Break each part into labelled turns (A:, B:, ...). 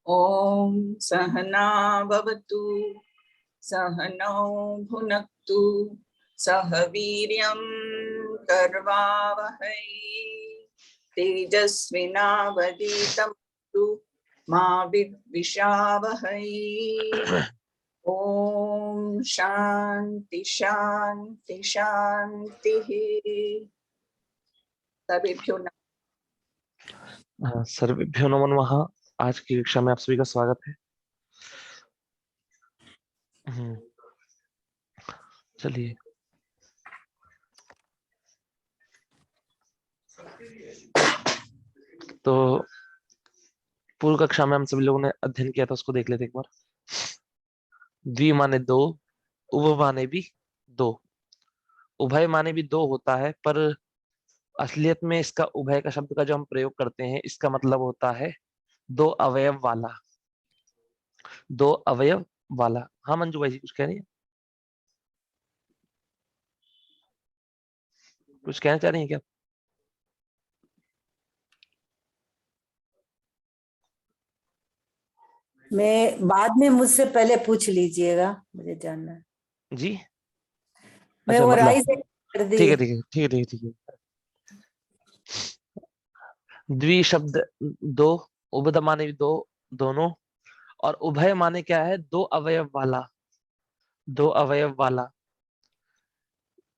A: ओम सहना भवतु सहनौ भुनक्तु सह वीर्यं कर्वावहै तेजस्विनावधीतमस्तु मा विद्विषावहै। ओम शांति शांति शांति। सर्वेभ्यो
B: सर्वेभ्यो नमो नमः। आज की कक्षा में आप सभी का स्वागत है। चलिए, तो पूर्व कक्षा में हम सभी लोगों ने अध्ययन किया था, उसको देख लेते एक बार। द्वि माने दो, उभ माने भी दो। उभय माने भी दो होता है, पर असलियत में इसका उभय का शब्द का जो हम प्रयोग करते हैं, इसका मतलब होता है दो अवयव वाला। दो अवयव वाला। हाँ मंजू भाई जी, कुछ कह रही है? कुछ कहना चाह रही है क्या?
C: मैं बाद में मुझसे पहले पूछ लीजिएगा, मुझे जानना है।
B: जी
C: मैं
B: अच्छा,
C: वो
B: मतलब
C: राइस कर दी।
B: ठीक है ठीक है ठीक है ठीक है ठीक है। द्वि शब्द दो, उभद माने भी दो, दोनों। और उभय माने क्या है? दो अवयव वाला। दो अवयव वाला।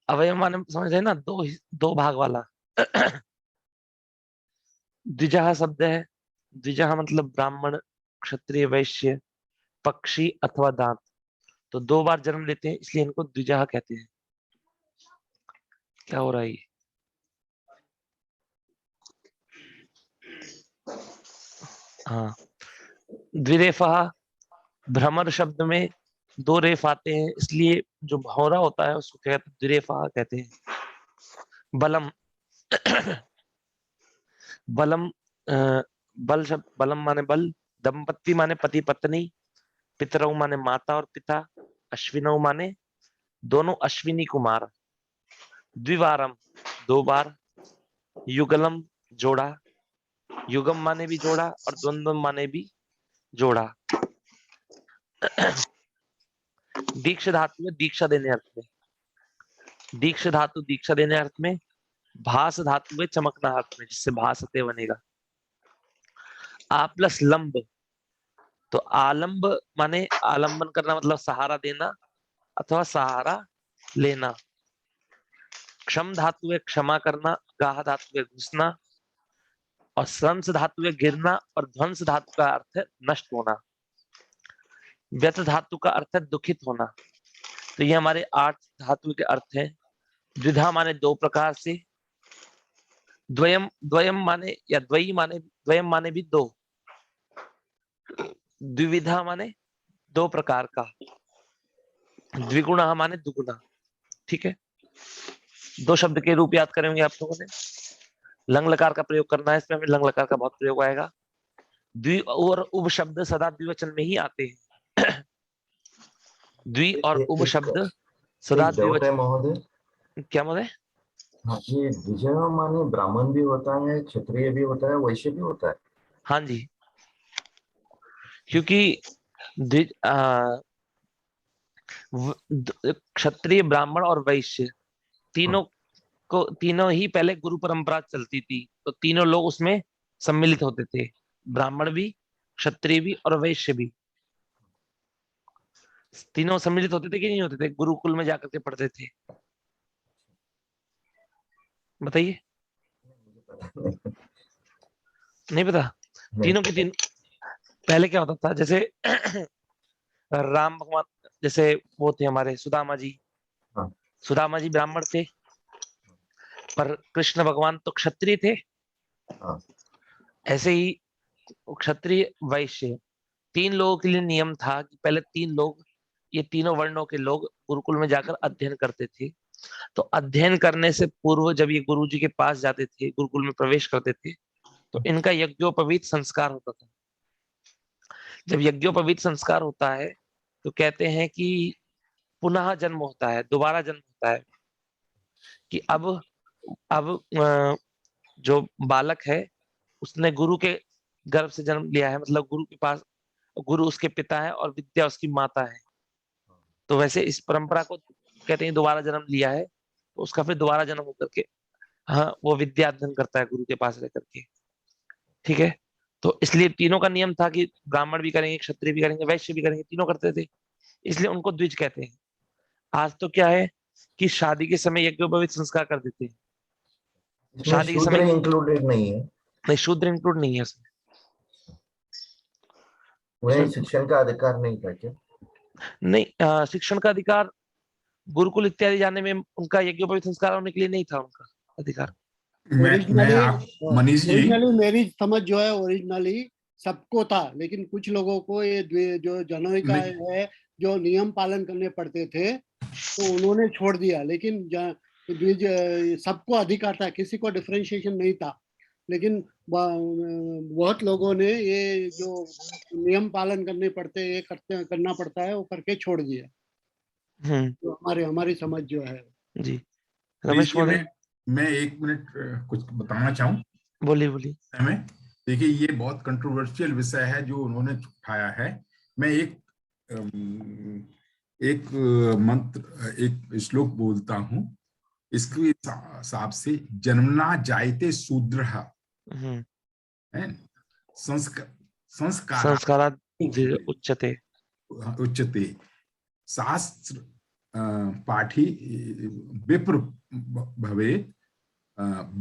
B: अवयव माने समझ रहे ना? दो भाग वाला। द्विजः शब्द है। द्विजः मतलब ब्राह्मण, क्षत्रिय, वैश्य, पक्षी अथवा दांत। तो दो बार जन्म लेते हैं, इसलिए इनको द्विजः कहते हैं। क्या हो रहा है ये? हाँ। द्विरेफा, भ्रमर शब्द में दो रेफ आते हैं, इसलिए जो भौरा होता है उसको कहते द्विरेफा कहते हैं। बलम बलम बल शब्द, बलम माने बल। दंपत्ति माने पति पत्नी। पितरऊ माने माता और पिता। अश्विनऊ माने दोनों अश्विनी कुमार। द्विवारम दो बार। युगलम जोड़ा। युगम माने भी जोड़ा और द्वंद्वम माने भी जोड़ा। दीक्ष धातु में दीक्षा देने अर्थ में। दीक्ष धातु दीक्षा देने अर्थ में। भास धातु में चमकना अर्थ में, जिससे भासते बनेगा। आ प्लस लंब, तो आलंब माने आलंबन करना, मतलब सहारा देना अथवा सहारा लेना। क्षम धातु है क्षमा करना। गाह धातु है घुसना। और स्रंस धातु है गिरना। और ध्वंस धातु का अर्थ है नष्ट होना। व्यथ धातु का अर्थ है दुखित होना। तो ये हमारे 8 धातु के अर्थ हैं। द्विधा माने दो प्रकार से। द्वयम द्वयम माने या द्वयी माने, द्वयम माने भी दो। द्विविधा माने दो प्रकार का। द्विगुणा माने दुगुना। ठीक है। दो शब्द के रूप याद करेंगे आप लोगों ने। लंग लकार का प्रयोग करना है, इसमें हमें लंग लकार का बहुत प्रयोग आएगा। द्वि और उभ शब्द सदा द्विवचन में ही आते हैं। द्वि और उभ शब्द सदा
D: डाउट है
B: द्विवचन।
D: महोदय।
B: क्या महोदय?
D: हाँ, ये द्विजय माने ब्राह्मण भी होता है, क्षत्रिय भी होता है, वैश्य भी होता है।
B: हाँ जी, क्योंकि क्षत्रिय, ब्राह्मण और वैश्य तीनों को, तीनों ही पहले गुरु परंपरा चलती थी, तो तीनों लोग उसमें सम्मिलित होते थे। ब्राह्मण भी, क्षत्रिय भी और वैश्य भी। तीनों सम्मिलित होते थे कि नहीं होते थे? गुरुकुल में जाकर के पढ़ते थे। बताइए। नहीं पता? तीनों के तीन पहले क्या होता था, जैसे राम भगवान, जैसे वो थे हमारे सुदामा जी।
D: हाँ।
B: सुदामा जी ब्राह्मण थे, पर कृष्ण भगवान तो क्षत्रिय थे।
D: हाँ।
B: ऐसे ही क्षत्रिय, वैश्य, तीन लोगों के लिए नियम था कि पहले तीन लोग, ये तीनों वर्णों के लोग गुरुकुल में जाकर अध्ययन करते थे। तो अध्ययन करने से पूर्व जब ये गुरु जी के पास जाते थे, गुरुकुल में प्रवेश करते थे, तो इनका यज्ञोपवीत संस्कार होता था। जब यज्ञोपवीत संस्कार होता है तो कहते हैं कि पुनः जन्म होता है, दोबारा जन्म होता है। कि अब जो बालक है उसने गुरु के गर्भ से जन्म लिया है, मतलब गुरु के पास गुरु उसके पिता है और विद्या उसकी माता है। तो वैसे इस परंपरा को कहते हैं दोबारा जन्म लिया है, तो उसका फिर दोबारा जन्म होकर के हाँ वो विद्या अध्ययन करता है गुरु के पास रह करके। ठीक है, तो इसलिए तीनों का नियम था कि ब्राह्मण भी करेंगे, क्षत्रिय भी करेंगे, वैश्य भी करेंगे, तीनों करते थे, इसलिए उनको द्विज कहते हैं। आज तो क्या है कि शादी के समय यज्ञोपवीत संस्कार कर देते हैं।
D: इसमें
B: शादी के
D: शूद्र
B: समय
D: इंक्लूडेड नहीं है,
B: नहीं, शूद्र इंक्लूड नहीं है उसमें।
D: उन्हें शिक्षण का अधिकार नहीं था क्या?
B: नहीं, शिक्षण का अधिकार गुरुकुल इत्यादि जाने में उनका यज्ञोपवीत संस्कार होने के लिए नहीं था उनका अधिकार।
E: मनीष जी,
F: ओरिजिनली मेरी समझ जो है ओरिजिनली सबको था, लेकिन कुछ लोगों को ये जो जनवरी का है जो नियम पालन करने पड़ते थे तो उन्होंने छोड़ दिया, लेकिन सबको अधिकार था, किसी को डिफरेंशिएशन नहीं था। लेकिन बहुत लोगों ने ये जो नियम पालन करने पड़ते ये करना पड़ता है वो करके छोड़ दिया। तो हमारी समझ जो है
B: जी रमेश महोदय,
E: मैं 1 मिनट कुछ बताना चाहूँ।
B: बोलिए बोलिए।
E: हमें देखिए, ये बहुत कंट्रोवर्शियल विषय है जो उन्होंने उठाया है। मैं एक मंत्र, एक श्लोक बोलता हूँ, इसके हिसाब से जन्मना जायते शूद्रः
B: संस्कारात् उच्यते
E: उच्यते शास्त्र पाठी विप्र भवेत्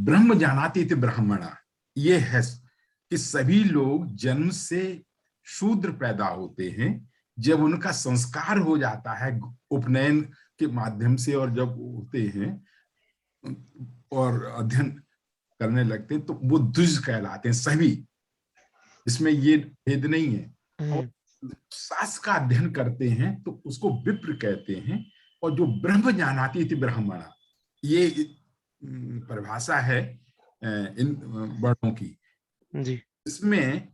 E: ब्रह्म जानाति इति ब्राह्मणा। ये है कि सभी लोग जन्म से शूद्र पैदा होते हैं, जब उनका संस्कार हो जाता है उपनयन के माध्यम से और जब होते हैं और अध्ययन करने लगते हैं तो वो द्विज कहलाते हैं सभी, इसमें ये भेद नहीं है। और शास्त्र का अध्ययन करते हैं तो उसको विप्र कहते हैं, और जो ब्रह्म जानाति इति ब्राह्मणा, ये परिभाषा है इन वर्णों की
B: जी।
E: इसमें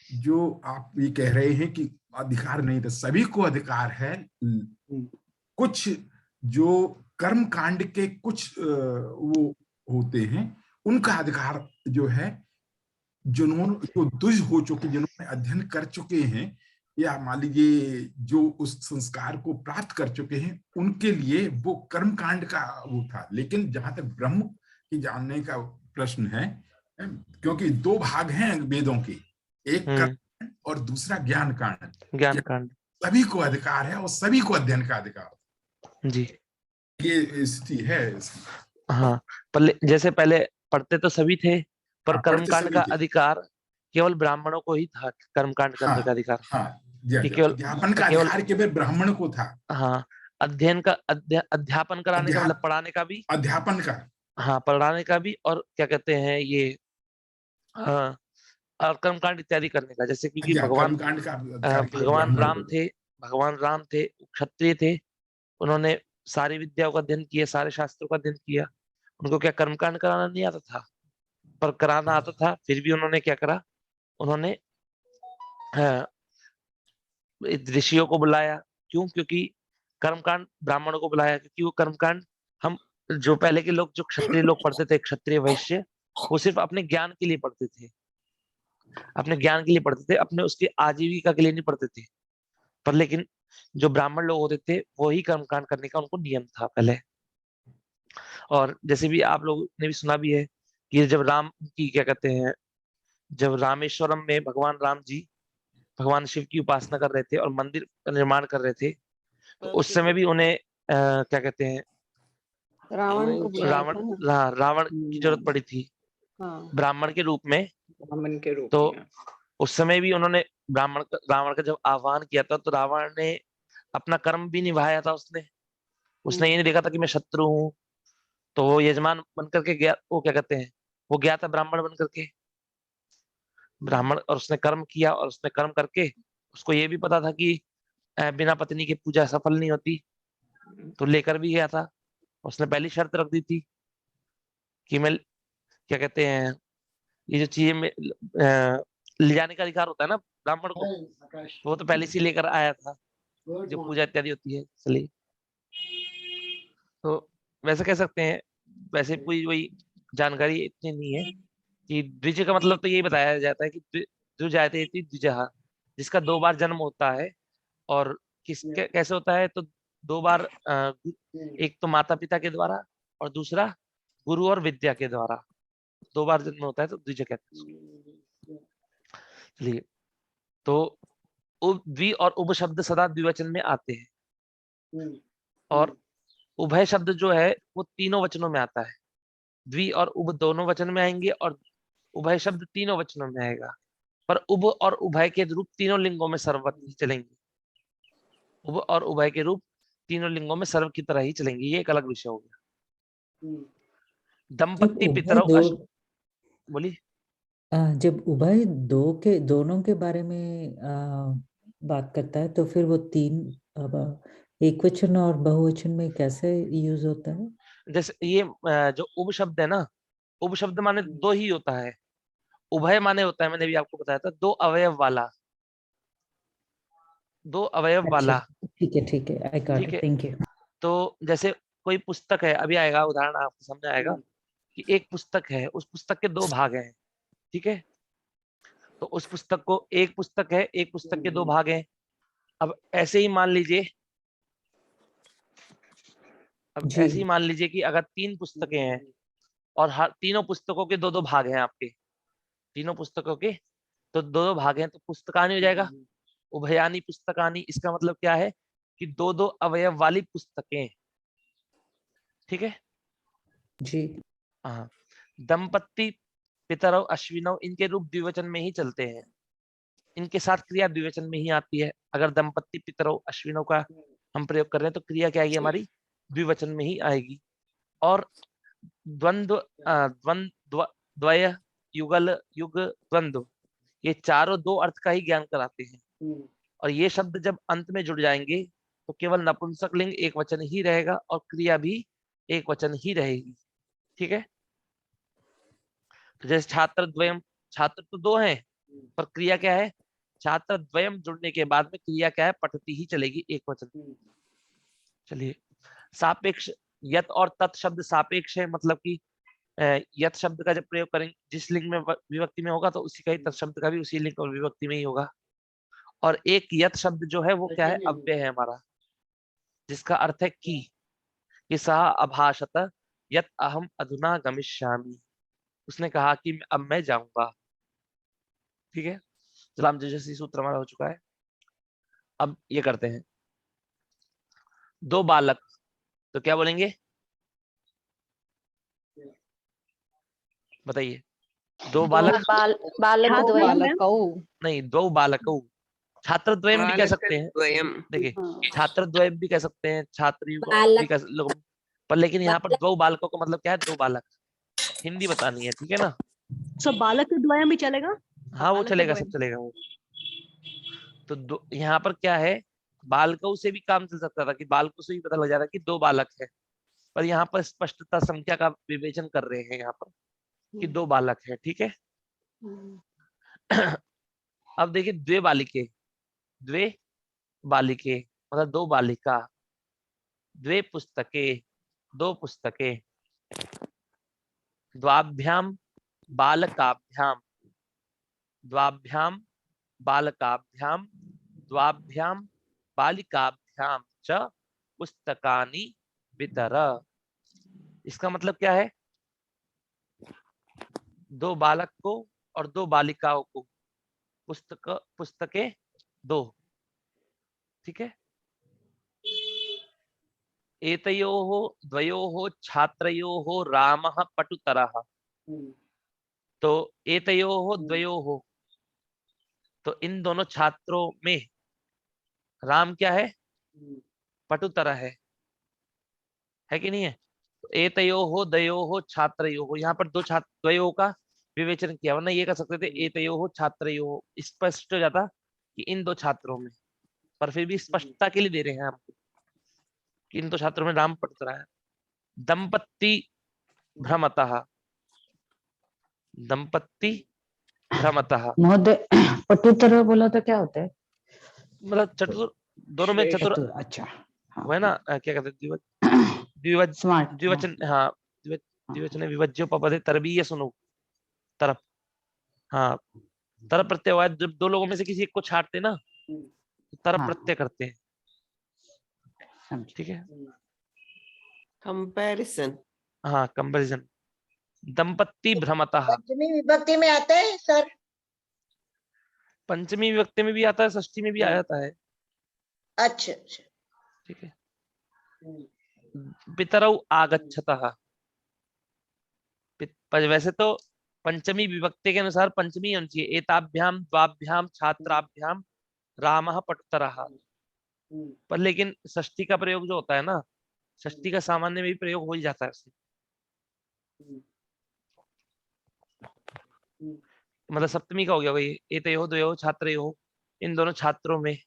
E: जो आप ये कह रहे हैं कि अधिकार नहीं था, सभी को अधिकार है। कुछ जो कर्म कांड के कुछ वो होते हैं उनका अधिकार जो है, जिन्होंने जो द्विज हो चुके, जिन्होंने अध्ययन कर चुके हैं या मान लीजिए जो उस संस्कार को प्राप्त कर चुके हैं, उनके लिए वो कर्म कांड का वो था। लेकिन जहां तक ब्रह्म की जानने का प्रश्न है, क्योंकि 2 भाग हैं वेदों के, एक कर्म और दूसरा ज्ञान कांड। सभी को अधिकार है और सभी को अध्ययन का अधिकार जी, ये स्थिति है।
B: हाँ, पर जैसे पहले पढ़ते तो सभी थे, पर कर्मकांड का अधिकार केवल ब्राह्मणों को ही था, कर्मकांड करने का अधिकार।
E: केवल अध्यापन का अधिकार केवल ब्राह्मण को था।
B: हाँ, अध्ययन का अध्यापन कराने का मतलब पढ़ाने का भी,
E: अध्यापन का,
B: हाँ पढ़ाने का भी, और क्या कहते हैं ये और कर्मकांड इत्यादि करने का। जैसे कि भगवान राम थे, क्षत्रिय थे, उन्होंने सारी विद्याओं का अध्ययन किया, सारे शास्त्रों का अध्ययन किया। उनको क्या कर्मकांड कराना नहीं आता था, पर कराना आता था। फिर भी उन्होंने क्या करा, उन्होंने ऋषियों को बुलाया। क्यों? क्योंकि कर्मकांड ब्राह्मणों को बुलाया, क्योंकि वो कर्मकांड हम जो पहले के लोग, जो क्षत्रिय लोग पढ़ते थे, क्षत्रिय वैश्य, वो सिर्फ अपने ज्ञान के लिए पढ़ते थे, अपने ज्ञान के लिए पढ़ते थे, अपने उसकी आजीविका के लिए नहीं पढ़ते थे। पर लेकिन जो ब्राह्मण लोग होते थे वही कर्मकांड करने का उनको नियम था पहले। और जैसे भी आप लोग ने भी सुना भी है कि जब राम की क्या कहते हैं, जब रामेश्वरम में भगवान राम जी भगवान शिव की उपासना कर रहे थे और मंदिर का निर्माण कर रहे थे, तो उस समय भी उन्हें क्या कहते हैं, रावण की जरूरत पड़ी थी ब्राह्मण के रूप में। तो उस समय भी उन्होंने रावण का जब आह्वान किया था, तो रावण ने अपना कर्म भी निभाया था। उसने ये नहीं देखा था कि मैं शत्रु हूँ, तो वो यजमान बन करके गया, वो क्या कहते हैं, वो गया था ब्राह्मण बन करके, ब्राह्मण, और उसने कर्म किया। और उसने कर्म करके उसको ये भी पता था कि बिना पत्नी की पूजा सफल नहीं होती, तो लेकर भी गया था। उसने पहली शर्त रख दी थी कि मैं क्या कहते हैं, ये जो चीजें ले जाने का अधिकार होता है ना ब्राह्मण को, वो तो पहले से लेकर आया था, जो पूजा इत्यादि होती है। इसलिए तो वैसे कह सकते हैं, वैसे कोई वही जानकारी इतनी नहीं है कि द्विज का मतलब तो यही बताया जाता है कि द्विजायते इति द्विजः, जिसका 2 बार जन्म होता है, और कैसे होता है, तो 2 बार एक तो माता पिता के द्वारा और दूसरा गुरु और विद्या के द्वारा 2 बार जन्म होता है, तो द्विज कहते हैं। चलिए, तो द्वि और उभ शब्द सदा द्विवचन में आते हैं, और उभय शब्द जो है वो तीनों वचनों में आता है। द्वि और उभ दोनों वचन में आएंगे और उभय शब्द तीनों वचनों में आएगा, पर उभ और उभय के रूप तीनों लिंगों में सर्वत्र ही चलेंगे। उभ और उभय के रूप तीनों लिंगों में सर्व की तरह ही चलेंगे, ये एक अलग विषय हो गया। दंपत्ति
C: उभय
B: पितरौ
C: दो
B: बोली
C: जब उभय दोनों के बारे में बात करता है तो फिर वो तीन एक वचन और बहुवचन में कैसे यूज होता है?
B: जैसे ये जो उभ शब्द है ना, उभ शब्द माने 2 ही होता है, उभय माने होता है, मैंने भी आपको बताया था, 2 अवयव वाला, 2 अवयव वाला।
C: ठीक है, आई गॉट
B: ठीक
C: इट,
B: है,
C: थैंक यू।
B: तो जैसे कोई पुस्तक है, अभी आएगा उदाहरण आपके सामने आएगा कि एक पुस्तक है, उस पुस्तक के 2 भाग हैं, ठीक है, तो उस पुस्तक को एक पुस्तक है, एक पुस्तक के 2 भाग हैं। अब ऐसे ही मान लीजिए,
C: जी
B: कि अगर 3 पुस्तकें हैं और हर तीनों पुस्तकों के 2-2 भाग हैं आपके, तीनों पुस्तकों के तो 2-2 भाग हैं, तो पुस्तकानी हो जाएगा, उभयानी पुस्तकानी। इसका मतलब क्या है कि 2-2 अवयव वाली पुस्तकें, ठीक है।
C: जी
B: हाँ, दंपत्ति पितरौ अश्विनौ, इनके रूप द्विवचन में ही चलते हैं, इनके साथ क्रिया द्विवचन में ही आती है। अगर दंपत्ति पितरौ अश्विनौ का हम प्रयोग कर रहे हैं तो क्रिया क्या आएगी हमारी, द्विवचन में ही आएगी। और द्वंद्व द्वंद्व द्वय युगल युग द्वंद्व, ये चारों 2 अर्थ का ही ज्ञान कराते हैं, और ये शब्द जब अंत में जुड़ जाएंगे तो केवल नपुंसक लिंग एक वचन ही रहेगा और क्रिया भी एक वचन ही रहेगी, ठीक है। तो जैसे छात्र द्वयम, छात्र तो 2 हैं पर क्रिया क्या है, छात्र द्वयम जुड़ने के बाद में क्रिया क्या है, पठती ही चलेगी, एक वचन। चलिए, सापेक्ष, यत और तत् शब्द सापेक्ष है, मतलब कि यत शब्द का जब प्रयोग करेंगे जिस लिंग में विभक्ति में होगा तो उसी का ही तत् शब्द का भी उसी लिंग और विभक्ति में ही होगा। और एक यत शब्द जो है वो क्या है, अव्यय है हमारा, जिसका अर्थ है कि सह अभाषत यत अहम अधुना गमिष्यामि, उसने कहा कि अब मैं जाऊंगा, ठीक है। सलाम जैसी सूत्र हमारा हो चुका है। अब ये करते हैं, 2 बालक, तो क्या बोलेंगे, बताइए, 2 बालक
G: बालक द्वयम
B: नहीं, 2 बालकौ, छात्र द्वयम भी कह सकते हैं, देखिए छात्र द्वयम भी कह सकते हैं, छात्री भी कह लोग, पर लेकिन यहाँ पर 2 बालकों का मतलब क्या है, 2 बालक, हिंदी बतानी है, ठीक है ना।
G: सब बालक द्वयम भी चलेगा?
B: हाँ वो चलेगा, सब चलेगा वो। तो यहाँ पर क्या है, बालकों से भी काम चल सकता था कि बालकों से भी पता लग जा रहा है कि 2 बालक है, पर यहाँ पर स्पष्टता संख्या का विवेचन कर रहे हैं यहाँ पर कि 2 बालक है, ठीक है। अब देखिए, द्वे बालिके, द्वे बालिके मतलब 2 बालिका, द्वे पुस्तके, 2 पुस्तकें, द्वाभ्याम बालकाभ्याम, द्वाभ्याम बालकाभ्याम, द्वाभ्याम बालिकाभ्याम च पुस्तकानि वितर। इसका मतलब क्या है, 2 बालक को और 2 बालिकाओं को पुस्तकें 2, ठीक है। एतयोः द्वयोः छात्रयोः रामः पटुतरः, तो एतयोः द्वयोः, तो इन दोनों छात्रों में राम क्या है, पटुतरः है कि नहीं है। तो एतयोः द्वयोः छात्रयोः, यहाँ पर 2 छात्र द्वयोः का विवेचन किया, वरना ये कर सकते थे एतयोः छात्रयोः, स्पष्ट हो जाता कि इन 2 छात्रों में, पर फिर भी स्पष्टता के लिए दे रहे हैं हमको कि इन 2 छात्रों में राम पटुतरः है। दंपत्ति भ्रमतः, दंपत्ति भ्रमतः
H: महोदय पटुतर बोला तो क्या होता है?
B: मतलब चतुर, दोनों में चतुर,
H: अच्छा हाँ,
B: वो है ना, क्या कहते हैं, द्विवचन, हाँ द्विवचन विभज्योपपदे तरबीय सुनो तरफ, हाँ तर प्रत्यय हुआ है, जब दो लोगों में से किसी एक को छाटते ना तो तर
H: हाँ।
B: प्रत्यय करते हैं,
H: समझ।
B: ठीक है।
I: कंपैरिजन।
B: हाँ, कंपैरिजन। दंपत्ति भ्रमतः,
J: पंचमी विभक्ति में आता है सर?
B: पंचमी विभक्ति में भी आता है, षष्ठी में भी आ जाता है,
J: अच्छा अच्छा।
B: ठीक है। पितरौ आगच्छतः, पर वैसे तो पंचमी विभक्ति के अनुसार पंचमी होनी चाहिए, एताभ्याम द्वाभ्याम छात्राभ्याम रामः पठुतरः, पर लेकिन षष्ठी का प्रयोग जो होता है ना, षष्ठी का सामान्य में भी प्रयोग हो ही जाता है उसमें, मतलब सप्तमी का हो गया भाई, एतयोः द्वयोः छात्रयोः, इन दोनों छात्रों में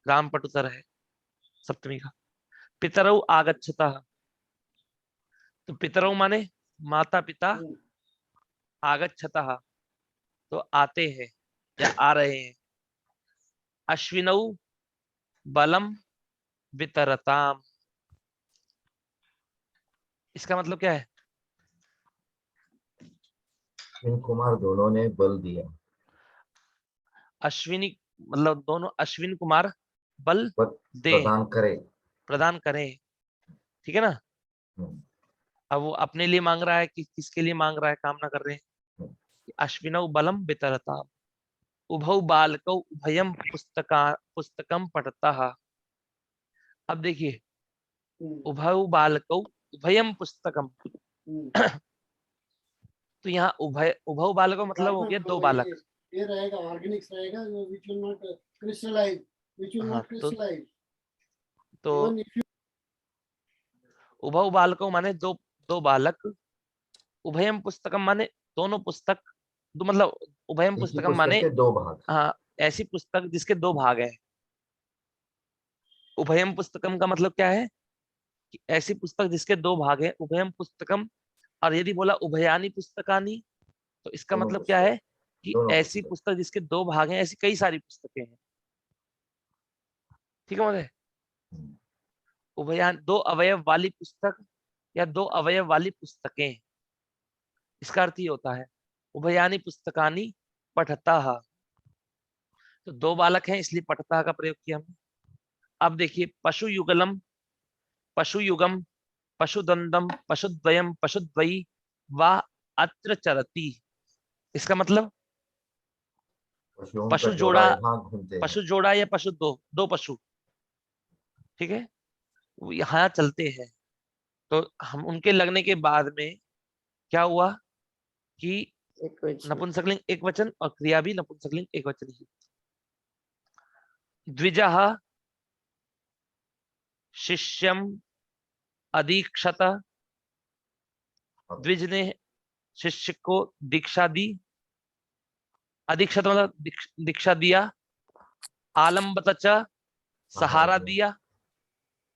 B: राम पठुतर है सप्तमी का। पितरौ आगच्छतः, तो पितरौ माने माता पिता, आगच्छतः तो आते हैं या आ रहे हैं। अश्विनौ बलम वितरताम, इसका मतलब क्या है?
D: अश्विन कुमार दोनों ने बल दिया,
B: अश्विनी मतलब दोनों अश्विन कुमार बल दे,
D: प्रदान करे।
B: प्रदान करें, ठीक है ना। अब वो अपने लिए मांग रहा है कि किसके लिए मांग रहा है, कामना कर रहे हैं। अश्विनौ बलम वितरताम, उभौ बालकौ उभयं पुस्तकम पठतः। अब देखिए, उभौ बालकौ उभयं पुस्तकम, तो यहाँ उभय उभौ बालकौ मतलब हो गया दो बालक।
F: ये रहेगा ऑर्गेनिक्स रहेगा, which will not crystallize, which will
B: हाँ,
F: not crystallize.
B: तो
F: Even if you
B: उभौ बालकौ माने दो दो बालक, उभयम पुस्तकम माने दोनों पुस्तक, दो मतलब उभयम
D: एक ही
B: पुस्तकम
D: पुस्तक
B: माने
D: के दो भाग।
B: हाँ, ऐसी पुस्तक जिसके दो भाग हैं। उभयम पुस्तकम का मतलब क्या है कि ऐसी पुस्तक जिसके दो भाग हैं, उभयम पुस्तकम। और यदि बोला उभयानी पुस्तकानी, तो इसका
D: दोनों
B: मतलब क्या
D: पुस्तक,
B: है कि
D: दोनों
B: ऐसी
D: पुस्तक।
B: पुस्तक जिसके दो भाग हैं, ऐसी कई सारी पुस्तकें हैं, ठीक है मतलब उभयान दो अवयव वाली पुस्तक या दो अवयव वाली पुस्तकें, इसका अर्थ ये होता है। उभयानी पुस्तकानी पठतः, तो दो बालक हैं इसलिए पठतः का प्रयोग किया हमने। अब देखिए, पशु युगलम, पशु युगम, पशुदंदम, पशुद्वयम, पशुद्वयी वा अत्र चरति, इसका मतलब
D: पशुओं
B: पशु
D: का
B: जोड़ा,
D: यहाँ घूमते हैं।
B: पशु जोड़ा या पशु दो, दो पशु, ठीक है, वो यहाँ चलते हैं। तो हम उनके लगने के बाद में क्या हुआ कि नपुंसकलिंग एक वचन और क्रिया भी नपुंसकलिंग एक वचन ही। द्विजः शिष्यम अदीक्षत, द्विज ने शिष्य को दीक्षा दी, अदीक्षत मतलब दीक्षा दिया। आलम्बत च सहारा दिया,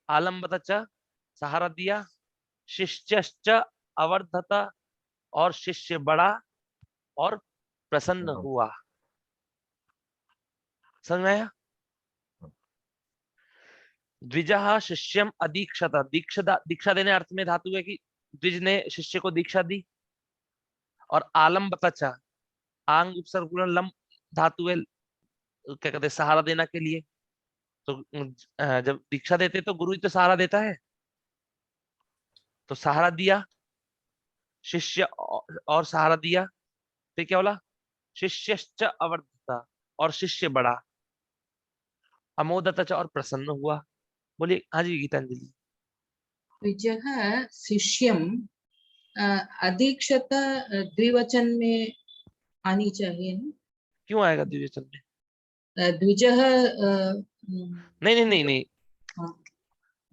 B: आलम्बत च सहारा दिया। शिष्यश्च अवर्धत, और शिष्य बड़ा और प्रसन्न हुआ। समझ में आया? द्विजः शिष्यम अदीक्षत, दीक्षा देने अर्थ में धातु है कि द्विज ने शिष्य को दीक्षा दी। और आलम्बत च, आंग उपसर्ग लम धातु है, क्या कहते हैं, सहारा देना के लिए। तो जब दीक्षा देते तो गुरु ही तो सहारा देता है, तो सहारा दिया शिष्य और सहारा दिया। फिर क्या बोला? शिष्यश्च अवर्धत, और शिष्य बड़ा। अमोदत च, और प्रसन्न हुआ। बोलिए। हाँ जी गीतांजलि।
K: द्विजः शिष्यम अदीक्षत द्विवचन में आनी चाहिए ना?
B: क्यों आएगा द्विवचन में?
K: द्विजः
B: नहीं नहीं नहीं नहीं,
K: हाँ।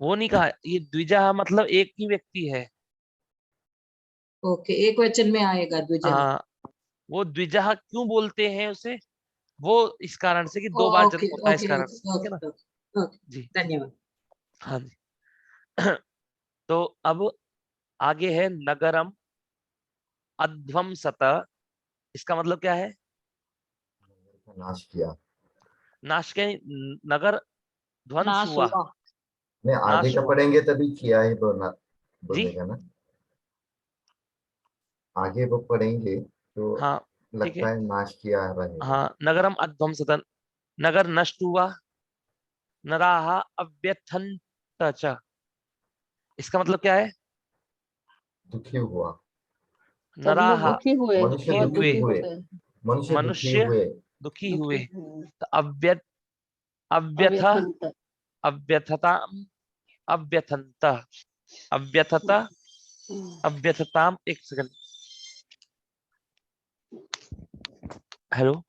B: वो नहीं कहा। ये द्विजा मतलब एक ही व्यक्ति है।
K: ओके, एक वचन में आएगा द्विजः।
B: हाँ, वो द्विजा क्यों बोलते हैं उसे? वो इस कारण से कि दो बार जन्म होता है, इस कारण से, ठीक है ना जी।
K: धन्यवाद।
B: हाँ जी। तो अब आगे है नगरम अध्वंसत, इसका मतलब क्या है?
D: नाश किया।
B: नाश के, नगर ध्वंस
H: नाश
B: हुआ।
D: नहीं, आगे का पढ़ेंगे तभी किया ही बोलेगा ना। आगे वो पढ़ेंगे तो
B: हाँ, ठीक
D: लगता
B: है,
D: है नाश किया रहेगा।
B: हाँ, नगरम अध्वंसतन, नगर नष्ट हुआ, नराह अव्यथंत च, इसका मतलब क्या है?
D: दुखी हुआ,
H: सब लोग
B: नराह
H: दुखी हुए,
D: मनुष्य
B: दुखी
H: बहुत
B: हुए,
D: दुखी हुए,
H: हुए,
D: मनुष्य दुखी
B: मनुष्य
D: हुए,
B: दुखी
H: दुखी
B: हुए,
H: हुए,
B: तो अव्यथ अव्यथ
H: अव्यथंत।
B: अव्यथताम अव्यथंत अव्यथता अव्यथताम, एक सेकंड, हेलो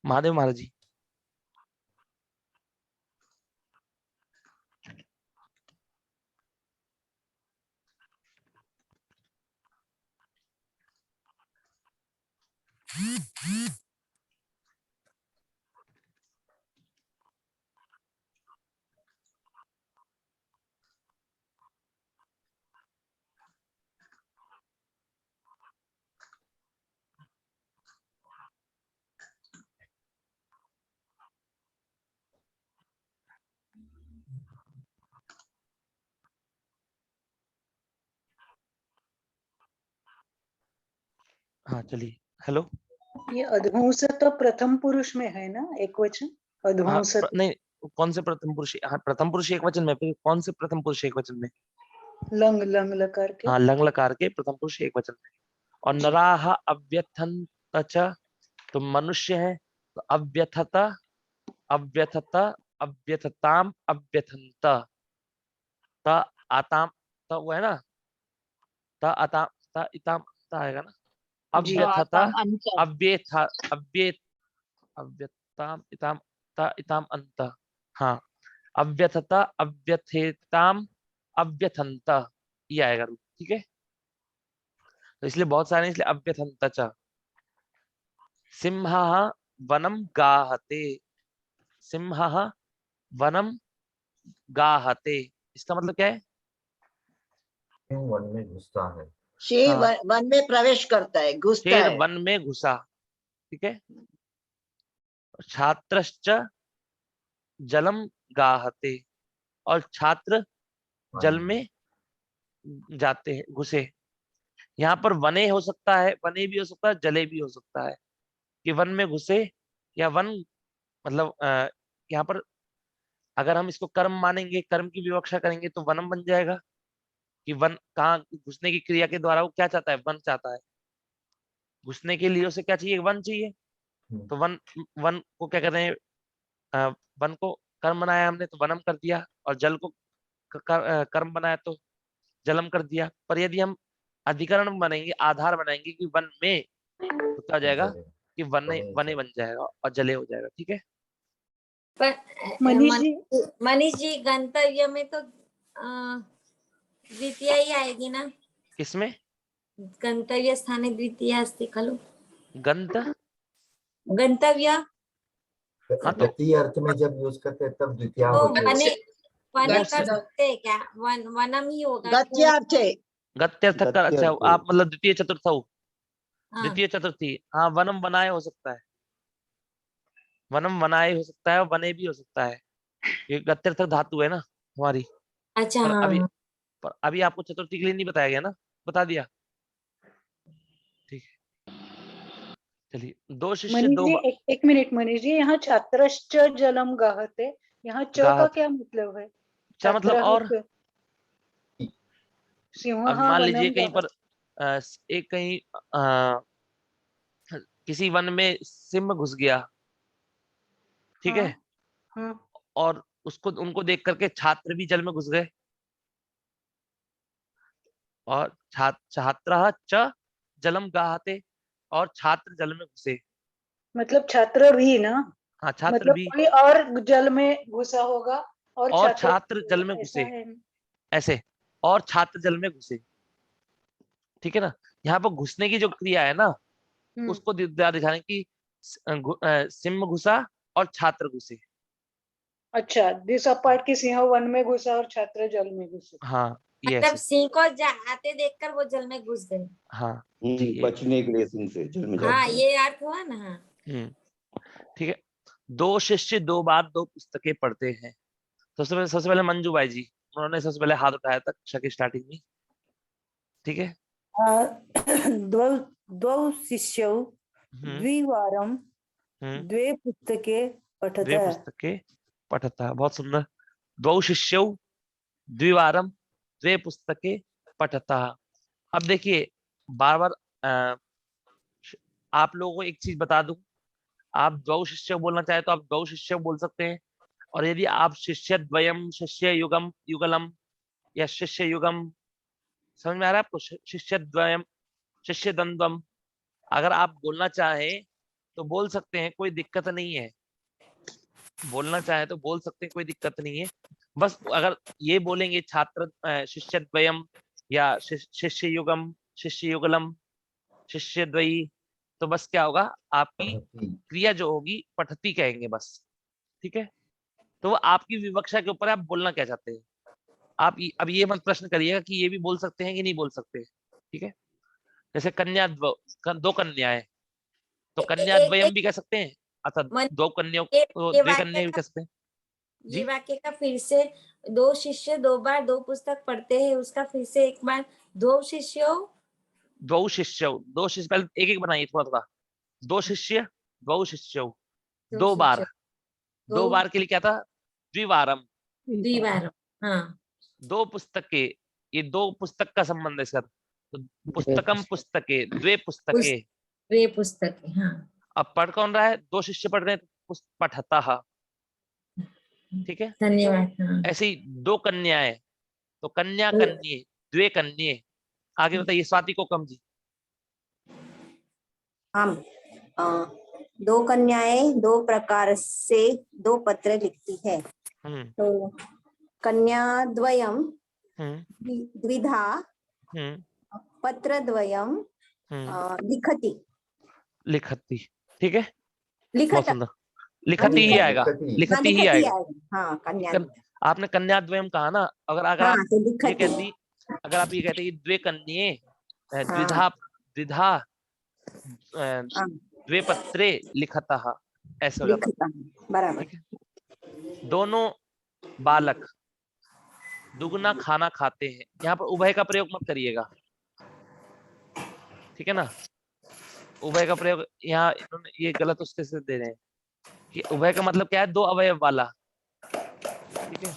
B: महादेव महाराज जी, हाँ चलिए, हेलो,
I: ये अध्वंस तो प्रथम पुरुष में है ना, एक वचन
B: हाँ
I: अध्वंस।
B: नहीं, कौन से प्रथम पुरुष? हाँ, प्रथम पुरुष एक वचन में, फिर कौन से प्रथम पुरुष एक वचन में?
I: लंग लंग लकार के।
B: हाँ, लंग लकार के प्रथम पुरुष एक वचन में। और नराह अव्यथंत च, तो मनुष्य है, तो अव्यथता अव्यथता अव्यथताम अव्यथंत, त आताम, त वो है ना, त आताम, त इताम, त आएगा ना,
I: जी
B: अव्यथता
H: आताम अंत।
B: अव्यथ अव्यथ अव्यताम इताम, त इताम अंत, हाँ, अव्यथता अव्यथेताम अव्यथंत, ये आएगा रूप, ठीक है। तो इसलिए बहुत सारे, इसलिए अव्यथंत च। सिंहः वनम गाहते, सिंहः वनम गाहते, इसका मतलब क्या है?
D: क्यों वन में घुसता है,
J: शेर
B: हाँ,
J: वन में प्रवेश करता है, घुसता
B: शेर
J: है।
B: वन में घुसा, ठीक है। छात्रश्च जलम गाहते, और छात्र जल में जाते हैं, घुसे। यहाँ पर वने हो सकता है, वने भी हो सकता है, जले भी हो सकता है, कि वन में घुसे, या वन मतलब यहाँ पर अगर हम इसको कर्म मानेंगे, कर्म की विवक्षा करेंगे, तो वनम बन जाएगा, कि वन कहाँ घुसने की क्रिया के द्वारा वो क्या चाहता है? वन चाहता है, घुसने के लिए उसे क्या चाहिए? वन चाहिए। तो वन, वन को क्या कहते हैं? वन को कर्म बनाया हमने तो वनम कर दिया, और जल को कर्म बनाया तो जलम कर दिया। पर यदि हम अधिकरण बनेंगे, आधार बनाएंगे कि वन में, तो क्या हो जाएगा?
D: जले,
B: कि वने
D: वने
B: वने
D: जले।
B: बन जाएगा और जले हो जाएगा, ठीक है।
I: मनीष जी,
L: मनीष जी, गंतव्य में तो द्वितीय ही आएगी ना?
B: किसमें?
L: गंतव्य स्थाने द्वितीय अस्ति खलु।
B: गंत
L: गंतव्य,
B: हाँ, तो
D: गति अर्थ में जब यूज करते हैं तब द्वितीया
L: तो
D: होती है।
L: वने वने
B: वो
L: कर सकते हैं क्या? वनम ही होगा।
J: गत्यार्थ है।
B: गत्यर्थ कर, अच्छा आप मतलब द्वितीय चतुर्थ हो,
L: हाँ,
B: द्वितीय चतुर्थी, हाँ, वनम वनाए हो सकता है, वनम वनाए हो सकता है, और वने भी हो सकता है, ये गत्यर्थ धातु है ना हमारी।
L: अच्छा,
B: पर अभी,
L: हाँ।
B: पर अभी आपको चतुर्थी के लिए नहीं बताया गया ना, बता दिया, ठीक है। चलिए, दो शिष्य
I: मनीष
B: दो
I: जी, एक मिनट मनीष जी, यहाँ छात्रश्च जलम गाहते, यहाँ च का
B: गाहत,
I: क्या मतलब है?
B: क्या मतलब? और
I: सिंह
B: अब मान लीजिए
I: वनम
B: कहीं पर
I: गाहते।
B: एक कहीं किसी वन में सिंह घुस गया, ठीक
I: हाँ
B: है,
I: हाँ,
B: और उसको, उनको देख करके छात्र भी जल में घुस गए, और छात्र च जलम गाहते, और छात्र जल में घुसे,
I: मतलब छात्र भी ना,
B: हाँ, छात्र
I: मतलब
B: भी,
I: कोई और जल में घुसा होगा और
B: और
I: छात्र
B: छात्र जल में
I: ऐसा
B: घुसे,
I: है।
B: ऐसे, और छात्र जल में घुसे, ठीक है ना। यहाँ पर घुसने की जो क्रिया है ना, उसको दिखाने की, सिंह घुसा और छात्र घुसे,
I: अच्छा, दिस अपार्ट की सिंह वन में घुसा और छात्र जल में घुसे।
B: हाँ, ये
L: मतलब
B: ऐसे,
L: सिंह को आते देखकर वो जल में घुस गए।
B: हाँ जी, ये,
M: बचने के लिए सिंह से जल में
L: हाँ,
M: जाते हैं।
L: ये अर्थ हुआ ना। हाँ,
B: ठीक है। दो शिष्य दो बार दो पुस्तकें पढ़ते हैं। सबसे पहले मंजू भाई जी, उन्होंने सबसे पहले हाथ उठाया था कक्षा की स्टार्टिंग में, ठीक है।
N: द्वौ द्वौ शिष्यौ
H: द्विवारं द्वे पुस्तके
B: द्वे
H: पठतः।
B: पुस्तके पठतः, बहुत सुंदर। द्वौ शिष्यौ द्विवारं द्वे पुस्तके पठतः। अब देखिए बार बार आप लोगों को एक चीज बता दूं, आप द्वौ शिष्य बोलना चाहे तो आप द्वौ शिष्य बोल सकते हैं, और यदि आप शिष्य द्वयम, शिष्य युगम, युगलम या शिष्य युगम, समझ में आ रहा है आपको, शिष्य द्वयम, शिष्य द्वंद्वम, अगर आप बोलना चाहे तो बोल सकते हैं, कोई दिक्कत नहीं है। बोलना चाहे तो बोल सकते हैं, कोई दिक्कत नहीं है। बस अगर ये बोलेंगे छात्र शिष्य द्वयम या शिष्य युगम, शिष्य युगलम, शिष्य द्वयी, तो बस क्या होगा, आपकी क्रिया जो होगी पठती कहेंगे बस, ठीक है। तो वो आपकी विवक्षा के ऊपर आप बोलना क्या चाहते हैं। आप अब ये मत प्रश्न करिएगा कि ये भी बोल सकते हैं कि नहीं बोल सकते, ठीक है। जैसे कन्या दो कन्याएं, तो कन्या द्वयम भी कह सकते हैं, अर्थात दो कन्याओं को द्वे कन्या भी कह सकते हैं।
L: ये वाक्य का फिर से, दो शिष्य दो बार दो पुस्तक पढ़ते हैं, उसका फिर से एक बार, दो शिष्यों,
B: दो शिष्यों, दो शिष्य, पहले एक एक बनाइए थोड़ा थोड़ा। दो शिष्य, दो शिष्यों, दो बार, दो बार के लिए क्या था, द्विवारम,
L: द्विवारम, हाँ।
B: दो पुस्तके, ये दो पुस्तक का संबंध है सर, तो पुस्तकम पुस्तके, द्वे पुस्तके,
L: द्वे पुस्तके, हाँ।
B: अब पढ़ कौन रहा है, दो शिष्य पढ़ रहे हैं, पठतः, ठीक है।
L: धन्यवाद। हाँ।
B: ऐसे ही दो कन्याएं, तो कन्या कन्ये, द्वे कन्ये। आगे बताइए स्वाति को कम जी।
H: हम दो कन्याएं दो प्रकार से दो पत्र लिखती है। तो कन्या द्वयम द्विधा पत्र द्वयम लिखति,
B: लिखती, ठीक है।
H: लिखत,
B: लिखती ही आएगा, लिखती ही आएगा।
H: हाँ, कन्या
B: आपने कन्या द्वयम कहा ना, अगर अगर
H: हाँ,
B: आप
H: तो
B: ये कहती, अगर आप ये कहते कि द्वे कन्ये द्विधा द्विधा द्वे पत्रे लिखतः, ऐसे हो जाता,
H: बराबर।
B: दोनों बालक दुगना खाना खाते हैं, यहाँ पर उभय का प्रयोग मत करिएगा, ठीक है ना। उभय का प्रयोग यहाँ इन्होंने ये गलत उसके से दे रहे हैं कि उभय का मतलब क्या है, दो अवयव वाला, ठीक है।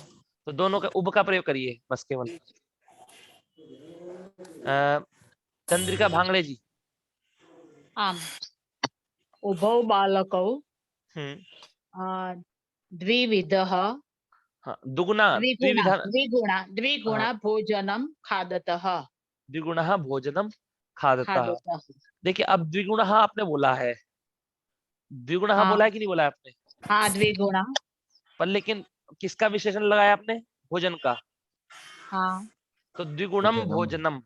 B: तो दोनों का उभ का प्रयोग करिए बस केवल। चंद्रिका भांगड़े जी।
M: आम उभौ बालकौ द्विविधः,
B: दुगुना
M: द्विगुणा भोजनं खादतः,
B: द्विगुणः भोजनम खादतः। देखिए अब द्विगुणः आपने बोला है, द्विगुणः बोला है कि नहीं बोला है आपने,
M: हाँ द्विगुणा,
B: पर लेकिन किसका विशेषण लगाया आपने, भोजन का,
M: हाँ
B: तो द्विगुणम भोजनम,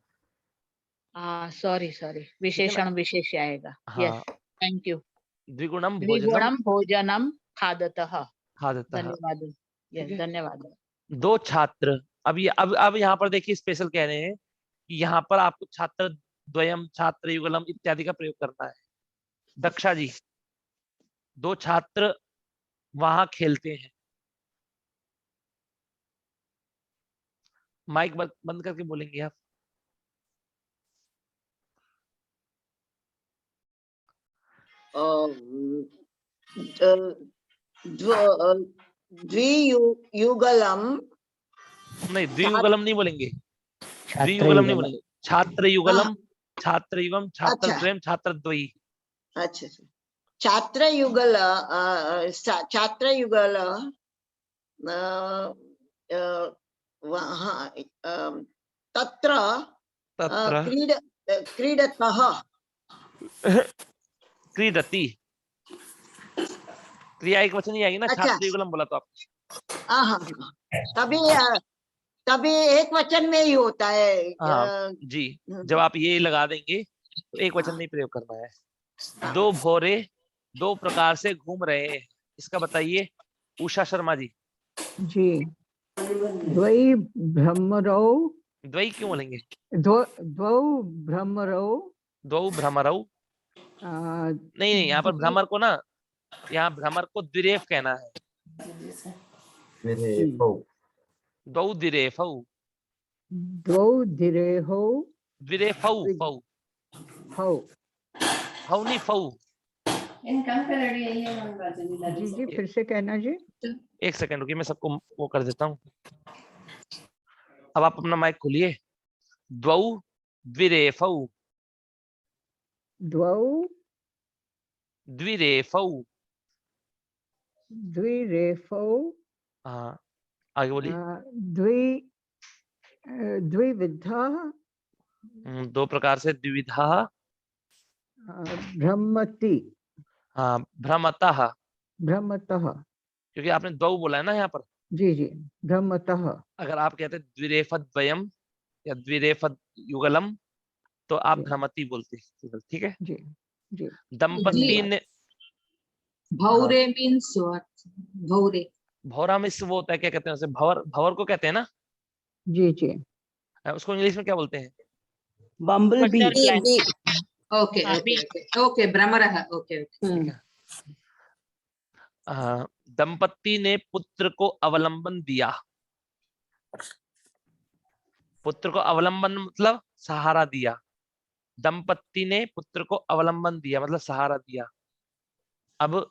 M: सॉरी विशेषण विशेष आएगा। Yes, thank you.
B: द्विगुणम
M: भोजनम खादतः,
B: खादतः,
M: धन्यवाद। यस, धन्यवाद।
B: दो छात्र, अब यहाँ पर देखिए स्पेशल कह रहे हैं कि यहाँ पर आपको छात्र द्वयम, छात्र युगलम इत्यादि का प्रयोग करना है। दक्षा जी, दो छात्र वहां खेलते हैं, माइक बंद करके बोलेंगे आप।
J: द्वियुगलम,
B: नहीं द्वियुगलम नहीं बोलेंगे, द्वियुगलम नहीं बोलेंगे, छात्र युगलम, छात्र युगम, छात्र द्वयम, छात्र द्वयी।
J: अच्छा, छात्र युगल, छात्र युगल तत्र क्रीडतः,
B: क्रीडति, क्रिया एक वचन ही आएगी ना। छात्र युगलम बोला तो आप,
J: तभी एक वचन में ही होता है।
B: जी, जब आप ये लगा देंगे तो एक वचन नहीं प्रयोग करना है। दो भौरे दो प्रकार से घूम रहे हैं, इसका बताइए उषा शर्मा जी।
N: जी, द्वै भ्रमरौ,
B: द्वै क्यों बोलेंगे,
N: द्वौ भ्रमरौ,
B: द्वौ भ्रमरौ नहीं, यहाँ पर भ्रमर को ना, यहाँ भ्रमर को द्विरेफ कहना है, द्वौ द्विरेफौ,
N: द्वौ द्विरेफौ,
B: द्विरेफौ, फौ फौ नहीं फौ,
N: जी फिर से कहना जी।
B: एक सेकंड रुकिए, मैं सबको वो कर देता हूँ। अब आप अपना माइक खोलिए। द्वौ द्विरेफौ।
N: द्वौ
B: द्विरेफौ।
N: द्विरेफौ।
B: हाँ आगे बोलिए।
N: द्विविधः।
B: दो प्रकार से द्विविधा।
N: भ्रमति।
B: हाँ भ्रमतः।
N: भ्रमतः।
B: क्योंकि आपने द्वौ बोला है ना यहाँ पर।
N: जी जी भ्रमतः।
B: अगर आप कहते द्विरेफद्वयम् या द्विरेफद्युगलम तो आप भ्रमति बोलते हैं, ठीक है।
N: जी जी।
B: दंपति ने
K: भौरे मीन्स व्हाट? भौरे,
B: भौरा में वो होता है, क्या कहते हैं उसे, भवर, भवर को कहते हैं ना।
N: जी जी।
B: उसको इंग्लिश में क्या बोलते हैं?
K: Bumble bee.
M: Butterfly.
K: Okay okay okay okay, भ्रमरः। Okay okay.
B: दंपति ने पुत्र को अवलंबन दिया। पुत्र को अवलंबन मतलब सहारा दिया। दंपति ने पुत्र को अवलंबन दिया मतलब सहारा दिया। अब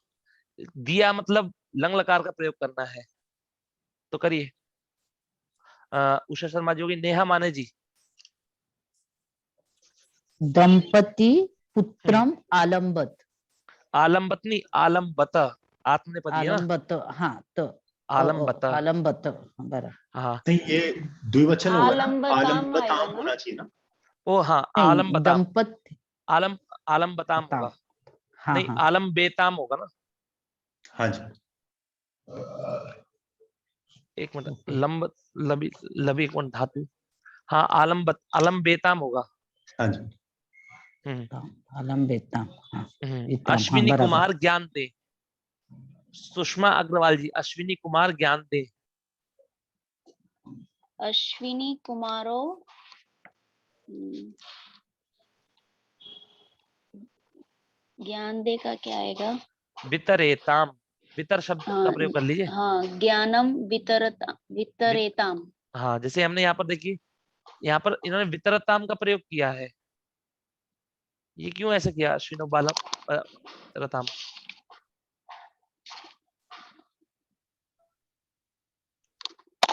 B: दिया मतलब लंग लकार का प्रयोग करना है, तो करिए। उषा शर्मा जी होगी, नेहा माने जी।
M: दंपति पुत्रम आलम्बत।
B: आलम्बत नहीं, आलम्बत, आत्मनेपदी है ना।
M: आलम्बत, हाँ तो
B: आलम्बत।
M: आलम्बत बराबर।
B: हाँ
O: नहीं, ये द्विवचन होगा ना,
G: आलम्बताम
O: आलम्बताम
G: आएगा ना?
O: होना चाहिए ना।
B: ओ हाँ
M: नहीं,
B: आलम्बताम।
M: दंपति
B: आलम्बताम होगा।
M: हाँ
B: नहीं
M: हाँ।
B: आलम्बेताम होगा ना।
O: हाँ जी।
B: एक मिनट, लंब लबी लबी एक मिनट धातु। हाँ आलम्बेताम होगा।
O: हाँ जी।
M: आलम्बेताम।
B: अश्विनी कुमार ज्ञान दे। सुषमा अग्रवाल जी, अश्विनी कुमार ज्ञान दे।
G: अश्विनी कुमारो ज्ञान दे का क्या आएगा?
B: वितरेताम। वितर शब्द का प्रयोग कर लीजिए।
G: हाँ ज्ञानम वितरेताम।
B: हाँ जैसे हमने यहाँ पर देखिए, यहाँ पर इन्होंने वितरताम का प्रयोग किया है। ये क्यों ऐसे किया? अश्विनो बालम रताम।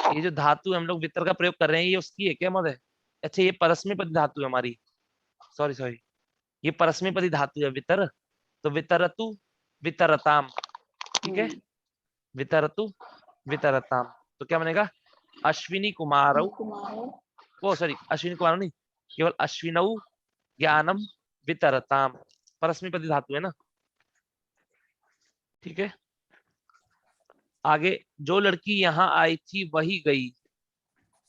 B: ये जो धातु हम लोग वितर का प्रयोग कर रहे हैं, ये उसकी है क्या महोदय? अच्छा ये परस्मैपदी धातु है हमारी। सॉरी, ये परस्मैपदी धातु है वितर। तो वितरतु वितरताम, ठीक है। वितरतु वितरताम, तो क्या बनेगा? अश्विनी कुमारौ, वो सॉरी अश्विनी कुमार नहीं, केवल अश्विनौ ज्ञानम वितरताम, परस्मैपदी धातु है ना, ठीक है। आगे, जो लड़की यहाँ आई थी वही गई,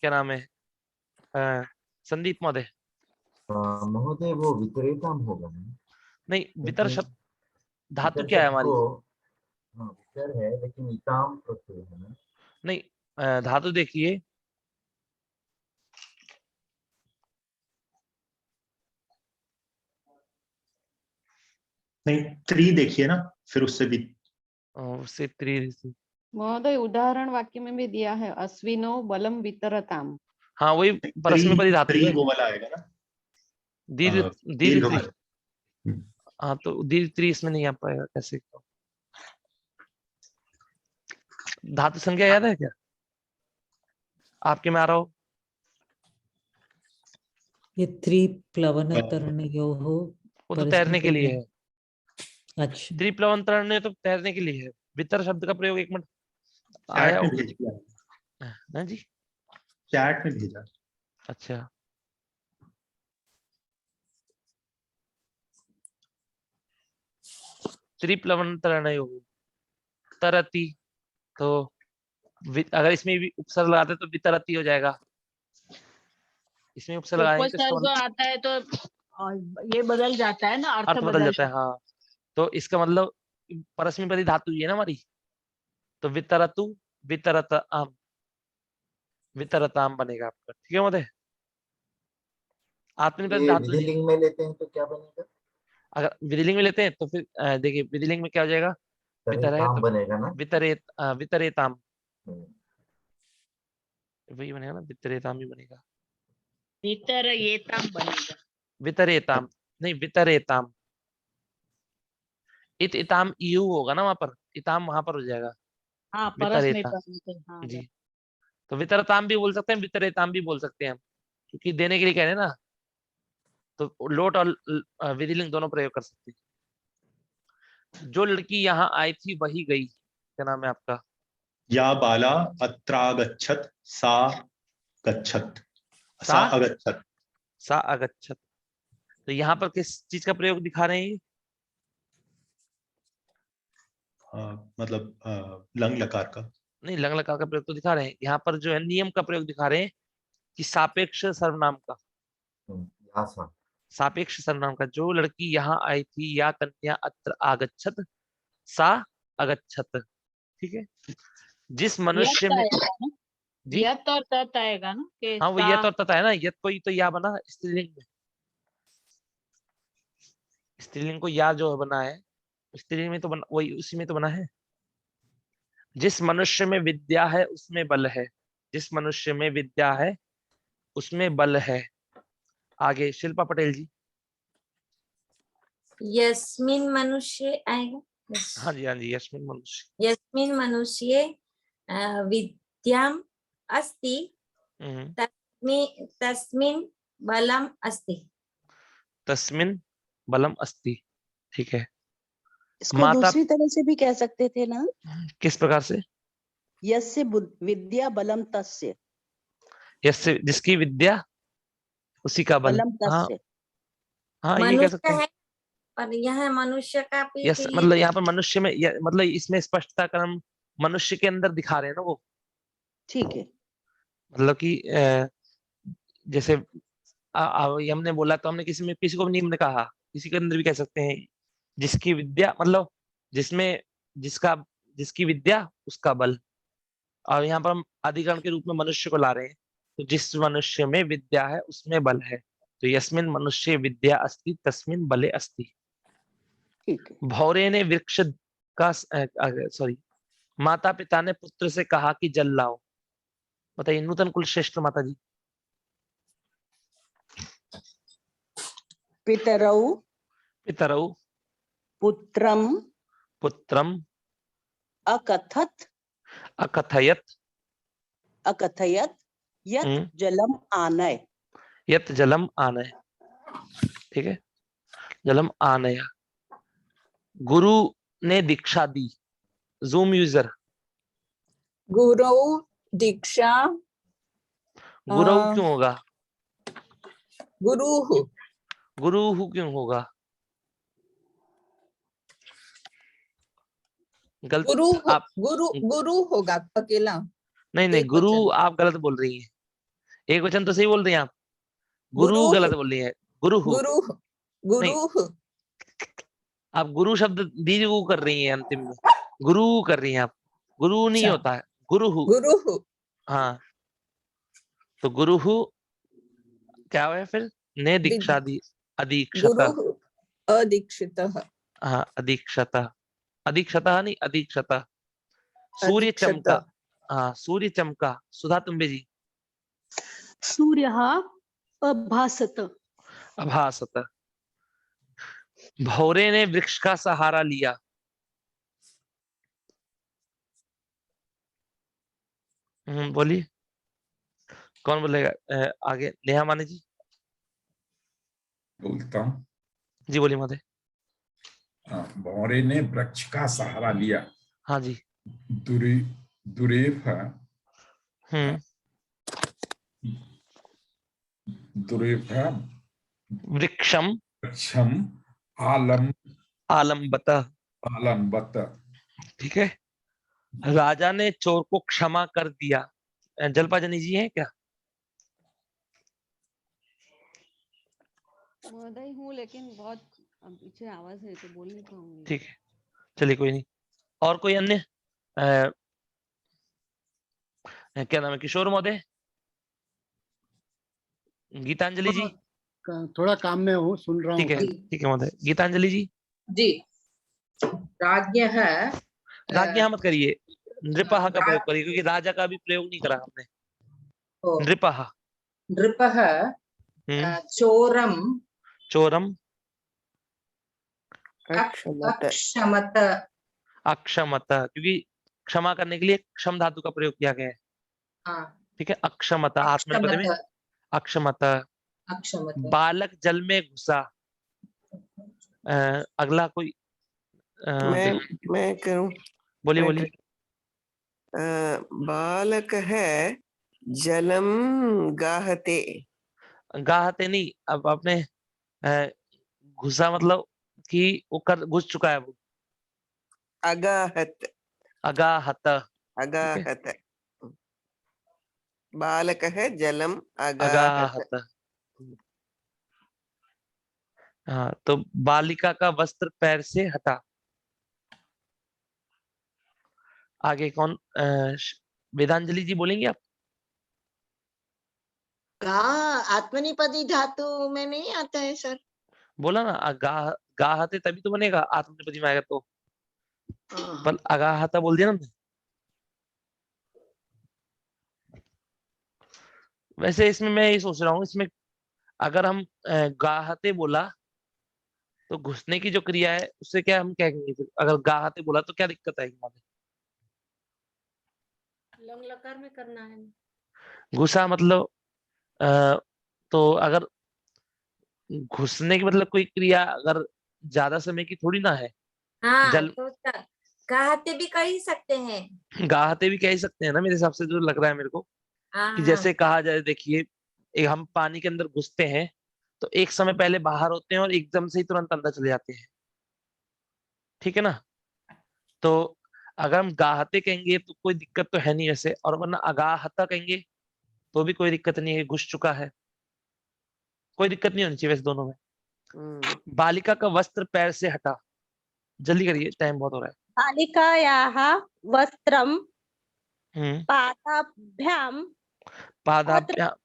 B: क्या नाम है? संदीप महोदय।
D: महोदय वो वितरेताम होगा ना?
B: नहीं, वितर शब्द धातु
D: वितर
B: क्या है
D: शब्द
B: हमारी?
D: हाँ वितर है, लेकिन इताम प्रत्यय है ना।
B: नहीं, धातु देखिए,
O: नहीं, त्री देखिए ना, फिर उससे भी
B: उससे त्री।
P: महोदय उदाहरण वाक्य में भी दिया है, अश्विनो बलम वितरताम।
B: हाँ वही परस्मैपदी धातु है।
O: वो वाला आएगा ना,
B: दीर्घ दीर्घ त्री।
O: दीर्घ।
B: हाँ तो दीर्घ त्री इसमें नहीं आ पाएगा, कैसे? धातु संख्या याद है क्या आपके में? आ रहा हो
C: ये त्रिप्लवन तरणयोः
B: वो तो तैरने के लिए है।
C: अच्छा,
B: त्रिप्लवन तरणय तो तैरने के लिए है। वितर शब्द का प्रयोग एक मिनट आया
O: चैट में भेज दिया
B: ना जी,
O: चैट में भेजा।
B: अच्छा त्रिप्लवन तरणयोः तरती, तो अगर इसमें भी उपसर्ग लगाते तो वितरती हो जाएगा। इसमें उपसर्ग लगाएंगे तो
M: उपसर्ग आता है तो ये बदल जाता है ना,
B: अर्थ बदल जाता है। हाँ तो इसका मतलब परस्मैपदी धातु ही है ना हमारी, तो वितरतु वितरताम, वितरताम बनेगा आपका, ठीक है महोदय। आत्मनेपदी धातु
D: विधिलिंग में लेते हैं तो क्या बनेगा?
B: अगर विधिलिंग में लेते हैं तो फिर देखिए विधिलिंग में क्या हो जाएगा? वितर है तो
D: बनेगा ना,
B: वितरेताम, वही बनेगा ना, वितरेताम ही बनेगा।
M: वितरयेताम बनेगा।
B: वितरेताम नहीं, वितरेताम। इताम यू होगा ना वहां पर, इताम वहां पर हो जाएगा।
M: हाँ परस में
B: वितरेता
M: हाँ
B: जी, तो वितरताम भी बोल सकते हैं, वितरेताम भी बोल सकते हैं हम, क्योंकि देने के लिए कह रहे हैं ना, तो लोट और विधिलिंग दोनों प्रयोग कर सकते हैं। जो लड़की यहाँ आई थी वही गई, क्या नाम है आपका?
O: या बाला अत्रागच्छत सा गच्छत, सा
B: सा
O: अगच्छत।
B: सा अगच्छत, तो यहाँ पर किस चीज का प्रयोग दिखा रहे हैं?
O: मतलब लंग लकार का।
B: नहीं, लंग लकार का प्रयोग तो दिखा रहे हैं, यहाँ पर जो है नियम का प्रयोग दिखा रहे हैं कि सापेक्ष सर्वनाम का, सापेक्ष सर्वनाम का। जो लड़की यहाँ आई थी, या कन्या अत्र आगच्छत सा अगच्छत, ठीक है। जिस मनुष्य में जी,
M: यत और तत आएगा ना कि
B: हाँ वो यत और तत है ना, यत को ही तो या बना स्त्रीलिंग में, स्त्रीलिंग को या जो बना है स्त्रीलिंग में तो बना, वही उसी में तो बना है। जिस मनुष्य में विद्या है उसमें बल है, जिस मनुष्य में विद्या है उसमें बल है। आगे शिल्पा पटेल जी।
L: यस्मिन मनुष्य आएगा।
B: हाँ जी, हाँ जी, यस्मिन मनुष्य।
L: यस्मिन मनुष्ये विद्याम अस्ति तस्मिन बलम अस्ति।
B: तस्मिन बलम अस्ति, ठीक है।
Q: इसको दूसरी तरह से भी कह सकते थे ना।
B: किस प्रकार से?
Q: यस्य विद्या बलम तस्य।
B: यस्य जिसकी विद्या उसी का बल।
Q: बलम
B: हाँ
Q: तस्य।
B: हाँ, ये कह सकते हैं।
L: और यह मनुष्य का
B: यस, मतलब यहाँ पर मनुष्य में मतलब इसमें स्पष्टता कर हम मनुष्य के अंदर दिखा रहे हैं ना वो,
Q: ठीक है।
B: मतलब कि जैसे हमने बोला तो हमने किसी को भी निम्न कहा, किसी के अंदर भी कह सकते हैं। जिसकी विद्या मतलब जिसमें जिसकी विद्या उसका बल, और यहाँ पर हम अधिकरण के रूप में मनुष्य को ला रहे हैं, तो जिस मनुष्य में विद्या है उसमें बल है, तो यस्मिन मनुष्य विद्या अस्ति तस्मिन बले अस्ति। भौरे ने वृक्ष का सॉरी माता पिता ने पुत्र से कहा कि जल लाओ। बताइए नूतन कुल श्रेष्ठ माता जी।
Q: पितरौ
B: पितरौ
Q: पुत्रम
B: पुत्रम
Q: अकथत
B: अकथयत
Q: अकथयत यत जलम आनय।
B: यत जलम आनय, ठीक है, जलम आनया। गुरु ने दीक्षा दी। Zoom user.
A: गुरु दीक्षा।
B: गुरु क्यों होगा?
A: गुरु
B: गुरु क्यों होगा? गलत
A: गुरु
B: आप
A: गुरु होगा अकेला।
B: नहीं, गुरु आप गलत बोल रही हैं। एक वचन तो सही बोल रही हैं आप, गुरु गलत बोल रही है। गुरु
A: गुरु
B: आप गुरु शब्द दीर्घ कर रही हैं, अंतिम में गुरु कर रही हैं आप। गुरु नहीं होता है, गुरु। हाँ, तो गुरु क्या है फिर? ने दीक्षा दी। अदीक्षत।
A: अदीक्षित।
B: हाँ, अदीक्षत। अदीक्षत नहीं, अदीक्षत। सूर्य चमका। हाँ, सूर्य चमका। सुधा तुम्बे जी।
M: सूर्यः अभासत।
B: अभासत। भौरे ने वृक्ष का सहारा लिया। बोलिए कौन बोलेगा? आगे नेहा माने जी।
E: बोलता हूँ
B: जी, बोलिए महोदय।
E: भौरे ने वृक्ष का सहारा लिया।
B: हाँ जी।
E: दुरेफ
B: वृक्षम
E: आलम्बत।
B: ठीक है। राजा ने चोर को क्षमा कर दिया। जलपाजनी जी हैं क्या?
P: महोदय हूँ, लेकिन बहुत पीछे आवाज है तो बोल नहीं पाऊंगी।
B: ठीक है, चलिए कोई नहीं। और कोई अन्य? क्या नाम है? किशोर महोदय, गीतांजलि जी।
F: थोड़ा काम में हूँ, सुन रहा हूँ।
B: ठीक है महोदय। गीतांजलि जी।
K: जी। राज्ञः
B: राज्ञः मत करिए, नृपः का प्रयोग करिए, क्योंकि राजा का भी प्रयोग नहीं करा हमने। नृपः।
K: नृपः चोरम
B: चोरम
J: अक्षमत
B: अक्षमत, क्योंकि क्षमा करने के लिए क्षम धातु का प्रयोग किया गया है।
J: हाँ
B: ठीक है, अक्षमत आत्मनेपदे में अक्षमत।
J: अक्षमत
B: बालक जल में घुसा। अगला कोई
R: मैं करूं?
B: बोलिए
R: मैं
B: बोलिए।
R: बालक है जलम गाहते।
B: गाहते नहीं, अब आपने घुसा मतलब कि वो कर घुस चुका है वो।
R: अगाहत।
B: अगाहत।
R: अगाहत। बालक है जलम अगाहत।
B: अगाहत। हाँ, तो बालिका का वस्त्र पैर से हटा। आगे कौन? वेदांजलि जी बोलेंगे आप?
J: गा आत्मनिपदी धातु में नहीं आता है सर।
B: बोला ना, गाहते तभी तो बनेगा, आत्मनेपदी में आएगा तो। पर अगाहता बोल दिया ना हमने। वैसे इसमें मैं ये सोच रहा हूँ, इसमें अगर हम गाहते बोला तो घुसने की जो क्रिया है उससे क्या हम क्या कहेंगे फिर? अगर गाहते बोला तो क्या दिक्कत आएगी?
L: लंग लकार में करना है।
B: घुसा मतलब तो अगर घुसने की मतलब कोई क्रिया अगर ज्यादा समय की थोड़ी ना है।
L: हाँ
B: जल
L: तो गाहते भी कर ही सकते हैं।
B: गाहते भी कह ही सकते हैं ना, मेरे हिसाब से जो लग रहा है मेरे को,
L: हाँ
B: कि
L: हाँ
B: जैसे कहा जाए, देखिए हम पानी के अंदर घुसते हैं तो एक समय पहले बाहर होते हैं और एकदम से ही तुरंत अंदर चले जाते हैं। ठीक है ना? तो अगर हम गाहते कहेंगे तो कोई दिक्कत तो है नहीं वैसे, और वरना अगाहता कहेंगे तो भी कोई दिक्कत नहीं है, घुस चुका है, कोई दिक्कत नहीं होनी चाहिए वैसे दोनों में। बालिका का वस्त्र पैर से हटा। जल्दी करिए, टाइम बहुत हो रहा
Q: बालिकायाः वस्त्रं
B: है।
Q: पादाभ्याम
B: पादाभ्याम,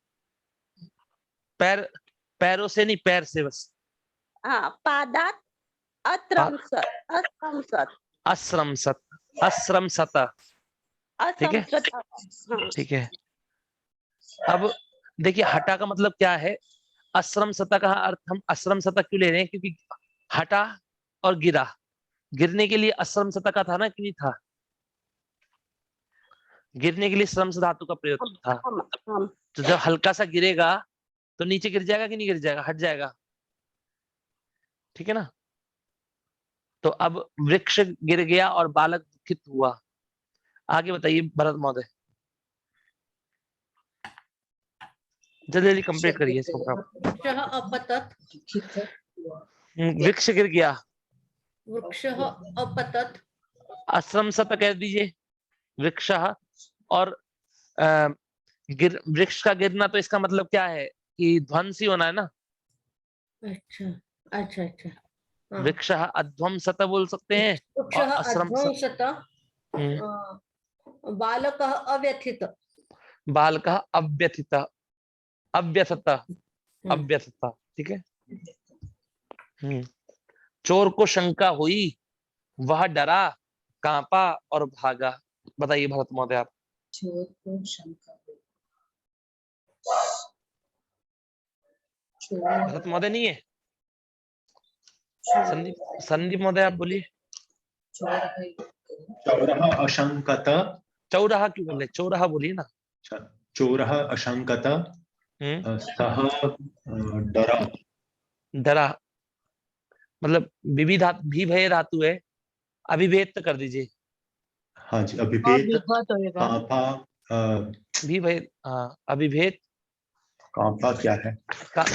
B: पैरों से नहीं, पैर से बस।
Q: पादात् अत्रंसत
B: अश्रमसत। अश्रमसत। ठीक है, ठीक है। अब देखिए हटा का मतलब क्या है। अश्रमसता का अर्थ हम अश्रमसता क्यों ले रहे हैं? क्योंकि हटा और गिरा, गिरने के लिए अश्रमसता का था ना, कि नहीं था? गिरने के लिए श्रम धातु का प्रयोग था। तो जब हल्का सा गिरेगा तो नीचे गिर जाएगा कि नहीं गिर जाएगा? हट जाएगा। ठीक है ना? तो अब वृक्ष गिर गया और बालक दुखित हुआ। आगे बताइए भरत महोदय, जल्दी जल्दी कंप्लीट करिए इसको।
L: अपतत।
B: वृक्ष गिर गया।
L: वृक्ष अपतत।
B: आश्रम सत कह दीजिए वृक्ष। और वृक्ष का गिरना, तो इसका मतलब क्या है कि ध्वंस ही होना है ना।
L: अच्छा अच्छा अच्छा।
B: वृक्ष अध्वंसत बोल सकते हैं।
L: वृक्ष अध्वंसत। बालक अव्यथित।
B: बालक अव्यथित। अव्यथत। अव्यथत। ठीक है। चोर को शंका हुई, वह डरा, कांपा और भागा। बताइए भरत महोदय आप।
J: चोर को शंका हुई।
B: भरत महोदय नहीं है? संदीप महोदय आप बोलिए।
O: चौरः अशंकत।
B: चौरहा क्यों बोल रहे? चौरहा बोलिए ना।
O: चोरः अशंकत सः डरा।
B: डरा मतलब भी भय धातु है, अभिभेद कर दीजिए।
O: हाँ जी, अभिभेद। कांपा
B: भी भय, अभिभेद।
O: कांपा क्या है?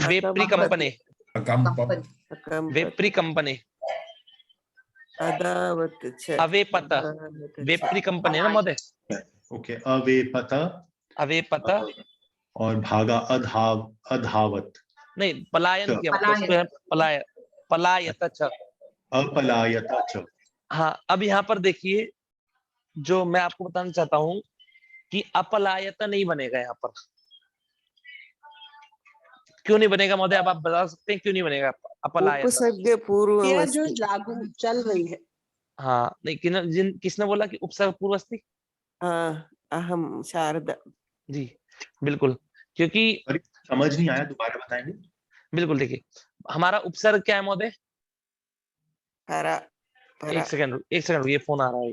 B: वेप्री कंपने। वेप्री कंपने। अवेपत। वेप्री कंपने ना महोदय।
O: ओके, अवेपत।
B: अवेपत
O: और भागा अधावत।
B: नहीं, पलायन किया मतलब उसको है पलायत।
O: अपलायत।
B: हाँ, अब यहाँ पर देखिए, जो मैं आपको बताना चाहता हूँ कि अपलायत नहीं बनेगा यहाँ पर। क्यों नहीं बनेगा महोदय? अब आप बता सकते हैं क्यों नहीं बनेगा अपलायत?
R: उपसर्ग पूर्व
Q: जो लागू चल रही है।
B: हाँ नहीं, किसने बोला कि उपसर्ग पूर्वस्थी?
R: अहम शारदा
B: जी बिल्कुल, क्योंकि
O: समझ नहीं आया, दोबारा बताएंगे?
B: बिल्कुल। देखिए हमारा उपसर्ग क्या है महोदय?
R: परा परा
B: एक सेकंड ये फोन आ रहा है।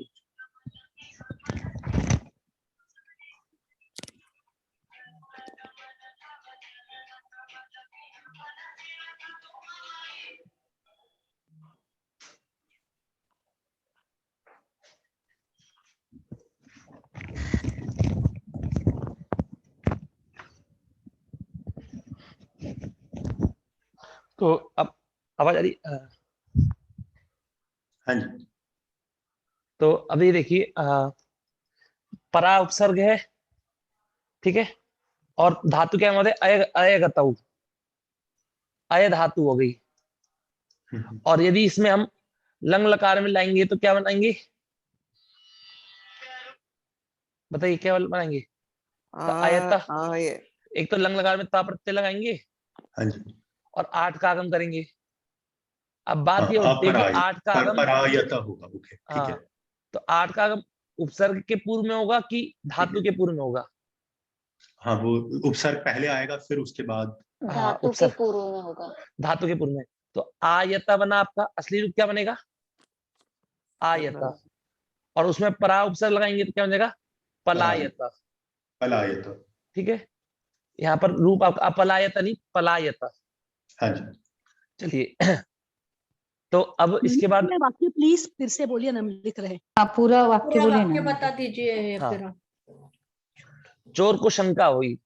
B: तो अब आवाज आ रही?
O: हाँ जी।
B: तो अभी देखिए परा उपसर्ग है, ठीक है, और धातु क्या है? अयगतौ, अय धातु हो गई। और यदि इसमें हम लंग लकार में लाएंगे तो क्या बनाएंगे? बताइए क्या बनाएंगे? तो अयता, एक तो लंग लकार में ता प्रत्यय लगाएंगे
O: हाँ जी।
B: और 8 का आगम करेंगे। अब बात ये उठती है कि 8 का आगम
O: परायत होगा। ओके, ठीक है।
B: तो 8 का आगम उपसर्ग के पूर्व में होगा कि धातु के पूर्व में होगा?
O: हाँ, वो उपसर्ग पहले आएगा, फिर उसके बाद
G: धातु के पूर्व में होगा।
B: धातु के पूर्व में। तो आयता बना आपका, असली रूप क्या बनेगा? आयता। और उसमें परा उपसर्ग लगाएंगे तो क्या बनेगा? पलायता।
O: पलायता,
B: ठीक है, यहाँ पर रूप आपका अपलायता नहीं, पलायता।
O: हाँ जी।
B: चलिए तो अब इसके बाद
S: वाक्य प्लीज फिर से बोलिए, हम लिख रहे हैं।
K: हाँ, पूरा वाक्य बोलिए
S: वाक्य
K: ना।
S: बता दीजिए।
B: हाँ।
S: फिर
B: चोर को शंका हुई,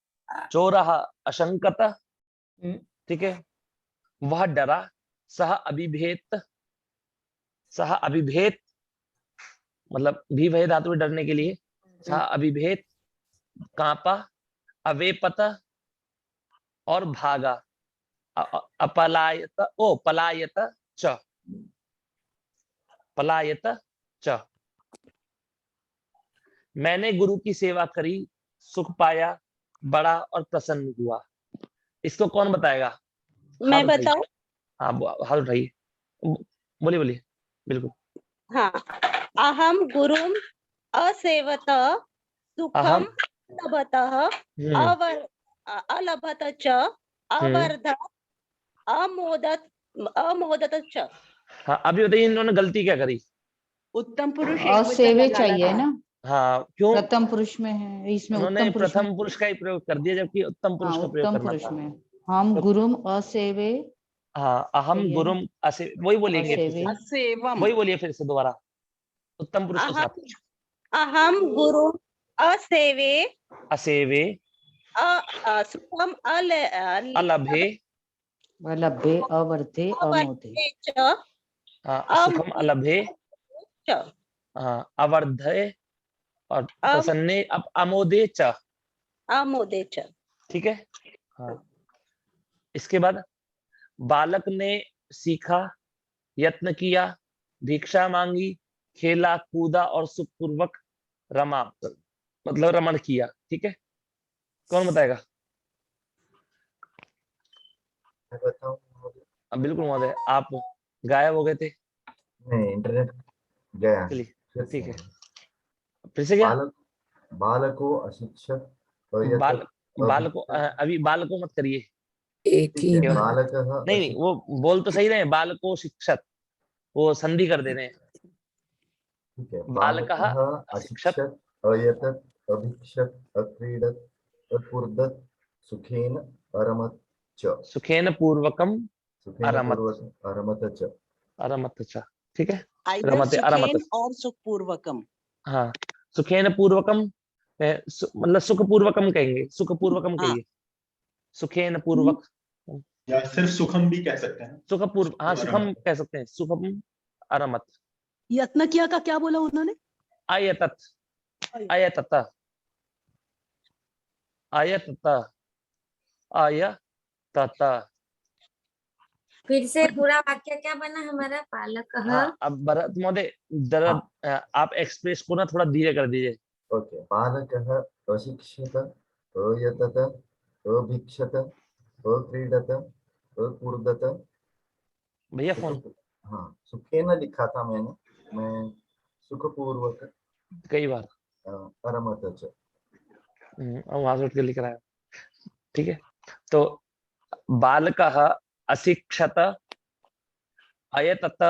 B: चोरः अशंकत, ठीक है, वह डरा, सह अभिभेत मतलब भी भय धातु में डरने के लिए, सह अभिभेत, कांपा, अवेपत और भागा, अपलायत पलायत च, पलायत च। मैंने गुरु की सेवा करी, सुख पाया, बड़ा और प्रसन्न हुआ। इसको कौन बताएगा?
Q: मैं बताऊं?
B: हाँ, हाथ उठाइए, बोलिए बिल्कुल।
Q: हाँ, अहम गुरुम असेवत सुखम लभतः अलभत च अवर्ध अमोदत च।
B: हाँ, अभी बताइए इन्होंने गलती क्या करी?
S: उत्तम पुरुष
K: असेवे चाहिए ना।
B: हाँ, क्यों?
K: प्रथम पुरुष में है, इसमें
B: उन्होंने
K: उत्तम पुरुष
B: प्रथम पुरुष का ही प्रयोग कर दिया, जबकि उत्तम पुरुष का प्रयोग करना था।
K: में हम गुरुम असेवे।
B: हाँ, अहम गुरुम असे, वही बोलेंगे फिर से, वही बोलिए फिर से दोबारा उत्तम पुरुष के साथ।
Q: अहम गुरु असेवे सुखम
B: अलभे
K: अवर्धे अमोदे
B: सुखम अलभे अवर्धे और प्रसन्ने अमोदे च। ठीक है। हाँ, इसके बाद बालक ने सीखा, यत्न किया, भिक्षा मांगी, खेला कूदा और सुखपूर्वक रमा, मतलब रमण किया। ठीक है, कौन बताएगा? बिल्कुल महोदय, आप गायब हो गए थे।
D: नहीं, इंटरनेट गया।
B: चलिए ठीक है, फिर से क्या?
D: बालको अशिक्षत
B: बालको अभी बालको मत करिए,
A: एक ही
D: बालक
B: नहीं, वो बोल तो सही रहे हैं, बालको शिक्षत, वो संधि कर दे रहे हैं। बालकः
D: अशिक्षत अयतत अभिक्षत अक्रीडत अपूर्दत सुखेन अरमत च।
B: सुखेन पूर्वकम
D: अरमत च।
B: अरमत च, ठीक है।
M: रमते अरमत और सुख पूर्वकम।
B: हाँ, सुखेन पूर्वकम मतलब सुख पूर्वकम कहेंगे, सुख पूर्वकम कहिए, सुखेन पूर्वक,
O: या सिर्फ सुखम भी कह सकते हैं।
B: सुख पूर्व, हाँ सुखम कह सकते हैं, सुखम अरमत।
S: यत्न किया का क्या बोला उन्होंने?
B: अयतत, अयतत, अयतत, अयतत।
L: फिर से पूरा वाक्य क्या बना हमारा? पालक।
B: हाँ, अब भरत महोदय आप एक्सप्रेस को ना थोड़ा धीरे कर दीजिए।
D: ओके, बालकः अशिक्षत अयतत अभिक्षत अक्रीडत अपूर्दत।
B: भैया फोन।
D: हाँ, सुखेन लिखा था मैं सुखपूर्वक
B: कई बार
D: अरमत च।
B: वहां से उठ के लिख रहा है। ठीक है, तो बालकः अशिक्षत अयतत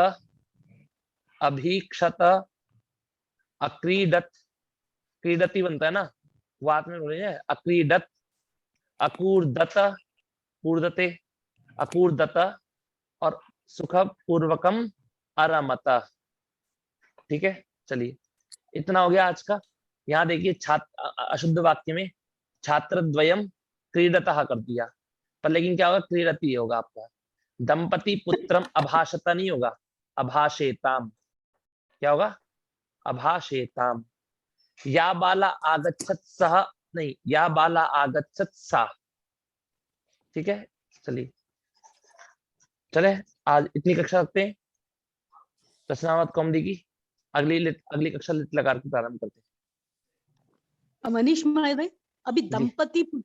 B: अभीक्षत अक्रीडत, क्रीडति बनता है ना, वो हाथ में बोलेंगे अक्रीडत, अकूर्दत, कूर्दते, अकूर्दत और सुख पूर्वकम अरमत। ठीक है, चलिए इतना हो गया आज का। यहाँ देखिए छात्र अशुद्ध वाक्य में छात्र द्वयम क्रीडतः कर दिया, पर लेकिन क्या होगा, क्रीडति होगा आपका। दंपति पुत्रम अभाषत नहीं होगा, अभाषेताम। क्या होगा, अभाषेताम। या बाला आगच्छत सह नहीं, या बाला आगच्छत सा। ठीक है, चलिए चले आज इतनी कक्षा रखते हैं। रचनावत कौमुदी की अगली कक्षा लिट लकार की प्रारंभ करते हैं।
S: मनीष महोदय, अभी दंपति